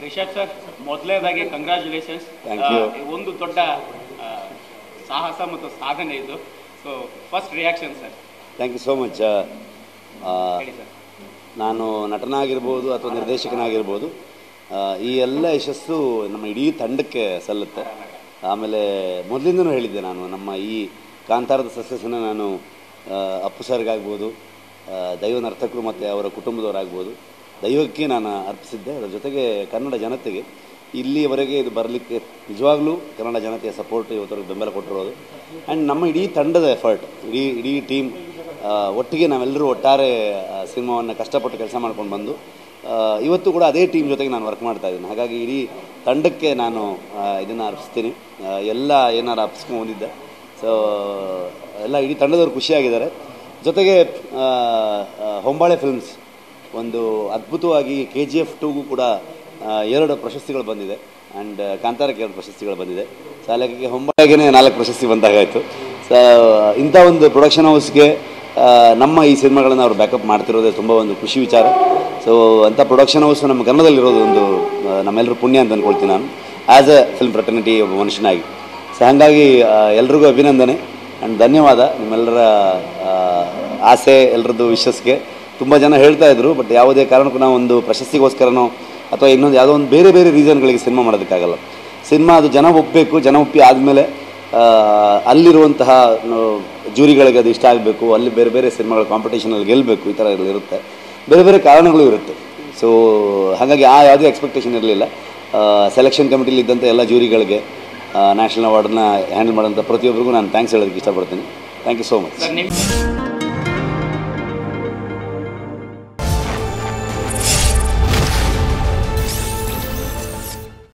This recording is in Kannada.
ರಿಷಬ್ ಸರ್, ಮೊದಲನೇದಾಗಿ ಕಂಗ್ರ್ಯಾಚುಲೇಷನ್ಸ್. ಒಂದು ದೊಡ್ಡ ಸಾಹಸ ಮತ್ತು ಸಾಧನೆ ಇದು. So first reaction sir. Thank you so much. ನಾನು ನಟನಾಗಿರ್ಬೋದು ಅಥವಾ ನಿರ್ದೇಶಕನಾಗಿರ್ಬೋದು, ಈ ಎಲ್ಲ ಯಶಸ್ಸು ನಮ್ಮ ಇಡೀ ತಂಡಕ್ಕೆ ಸಲ್ಲುತ್ತೆ. ಆಮೇಲೆ ಮೊದಲಿಂದನೂ ಹೇಳಿದ್ದೆ, ನಾನು ನಮ್ಮ ಈ ಕಾಂತಾರದ ಸಕ್ಸಸ್ಸನ್ನು ನಾನು ಅಪ್ಪು ಸರ್ಗಾಗ್ಬೋದು, ದೈವ ನರ್ತಕರು ಮತ್ತು ಅವರ ಕುಟುಂಬದವರಾಗ್ಬೋದು, ದೈವಕ್ಕೆ ನಾನು ಅರ್ಪಿಸಿದ್ದೆ. ಅದರ ಜೊತೆಗೆ ಕನ್ನಡ ಜನತೆಗೆ ಇಲ್ಲಿಯವರೆಗೆ ಇದು ಬರಲಿಕ್ಕೆ ನಿಜವಾಗ್ಲೂ ಕನ್ನಡ ಜನತೆಯ ಸಪೋರ್ಟ್ ಇವತ್ತರೆಗೆ ಬೆಂಬಲ ಕೊಟ್ಟಿರೋದು. ಆ್ಯಂಡ್ ನಮ್ಮ ಇಡೀ ತಂಡದ ಎಫರ್ಟ್, ಇಡೀ ಟೀಮ್ ಒಟ್ಟಿಗೆ ನಾವೆಲ್ಲರೂ ಒಟ್ಟಾರೆ ಸಿನಿಮಾವನ್ನು ಕಷ್ಟಪಟ್ಟು ಕೆಲಸ ಮಾಡ್ಕೊಂಡು ಬಂದು ಇವತ್ತು ಕೂಡ ಅದೇ ಟೀಮ್ ಜೊತೆಗೆ ನಾನು ವರ್ಕ್ ಮಾಡ್ತಾ ಇದ್ದೀನಿ. ಹಾಗಾಗಿ ಇಡೀ ತಂಡಕ್ಕೆ ನಾನು ಇದನ್ನು ಅರ್ಪಿಸ್ತೀನಿ. ಎಲ್ಲ ಏನಾರು ಅರ್ಪಿಸ್ಕೊಂಡು ಬಂದಿದ್ದೆ. ಸೊ ಎಲ್ಲ ಇಡೀ ತಂಡದವ್ರು ಖುಷಿಯಾಗಿದ್ದಾರೆ. ಜೊತೆಗೆ ಹೊಂಬಾಳೆ ಫಿಲ್ಮ್ಸ್ ಒಂದು ಅದ್ಭುತವಾಗಿ KGF 2ಗೂ ಕೂಡ 2 ಪ್ರಶಸ್ತಿಗಳು ಬಂದಿದೆ. ಆ್ಯಂಡ್ ಕಾಂತಾರಕ್ಕೆ 2 ಪ್ರಶಸ್ತಿಗಳು ಬಂದಿದೆ. ಸೊ ಅಲ್ಲಿಗೆ ಹೊಂಬಾಳೆಗೆ 4 ಪ್ರಶಸ್ತಿ ಬಂದಾಗಾಯಿತು. ಸೊ ಇಂಥ ಒಂದು ಪ್ರೊಡಕ್ಷನ್ ಹೌಸ್ಗೆ ನಮ್ಮ ಈ ಸಿನಿಮಾಗಳನ್ನು ಅವರು ಬ್ಯಾಕಪ್ ಮಾಡ್ತಿರೋದೇ ತುಂಬ ಒಂದು ಖುಷಿ ವಿಚಾರ. ಸೊ ಅಂಥ ಪ್ರೊಡಕ್ಷನ್ ಹೌಸ್ ನಮ್ಮ ಕನ್ನಡದಲ್ಲಿರೋದು ಒಂದು ನಮ್ಮೆಲ್ಲರೂ ಪುಣ್ಯ ಅಂತ ಅಂದ್ಕೊಳ್ತೀನಿ ನಾನು, ಆ್ಯಸ್ ಎ ಫಿಲ್ಮ್ ಫ್ರೆಟರ್ನಿಟಿ ಒಬ್ಬ ಮನುಷ್ಯನಾಗಿ. ಸೊ ಹಾಗಾಗಿ ಎಲ್ರಿಗೂ ಅಭಿನಂದನೆ ಆ್ಯಂಡ್ ಧನ್ಯವಾದ. ನಿಮ್ಮೆಲ್ಲರ ಆಸೆ, ಎಲ್ಲರದ್ದು ವಿಶ್ವಾಸಕ್ಕೆ ತುಂಬ ಜನ ಹೇಳ್ತಾ ಇದ್ರು, ಬಟ್ ಯಾವುದೇ ಕಾರಣಕ್ಕೂ ನಾವು ಒಂದು ಪ್ರಶಸ್ತಿಗೋಸ್ಕರನೋ ಅಥವಾ ಇನ್ನೊಂದು ಯಾವುದೋ ಒಂದು ಬೇರೆ ಬೇರೆ ರೀಸನ್ಗಳಿಗೆ ಸಿನಿಮಾ ಮಾಡೋದಕ್ಕಾಗಲ್ಲ. ಸಿನಿಮಾ ಅದು ಜನ ಒಪ್ಪಬೇಕು, ಜನ ಒಪ್ಪಿ ಆದಮೇಲೆ ಅಲ್ಲಿರುವಂತಹ ಜೂರಿಗಳಿಗೆ ಅದು ಇಷ್ಟ ಆಗಬೇಕು, ಅಲ್ಲಿ ಬೇರೆ ಬೇರೆ ಸಿನಿಮಾಗಳ ಕಾಂಪಿಟೇಷನಲ್ಲಿ ಗೆಲ್ಲಬೇಕು, ಈ ಥರ ಇರುತ್ತೆ, ಬೇರೆ ಬೇರೆ ಕಾರಣಗಳು ಇರುತ್ತೆ. ಸೊ ಹಾಗಾಗಿ ಯಾವುದೇ ಎಕ್ಸ್ಪೆಕ್ಟೇಷನ್ ಇರಲಿಲ್ಲ. ಸೆಲೆಕ್ಷನ್ ಕಮಿಟಿಲಿ ಇದ್ದಂಥ ಎಲ್ಲ ಜೂರಿಗಳಿಗೆ ನ್ಯಾಷನಲ್ ಅವಾರ್ಡನ್ನ ಹ್ಯಾಂಡಲ್ ಮಾಡೋಂಥ ಪ್ರತಿಯೊಬ್ಬರಿಗೂ ನಾನು ಥ್ಯಾಂಕ್ಸ್ ಹೇಳೋದಕ್ಕೆ ಇಷ್ಟಪಡ್ತೀನಿ. Thank you so much.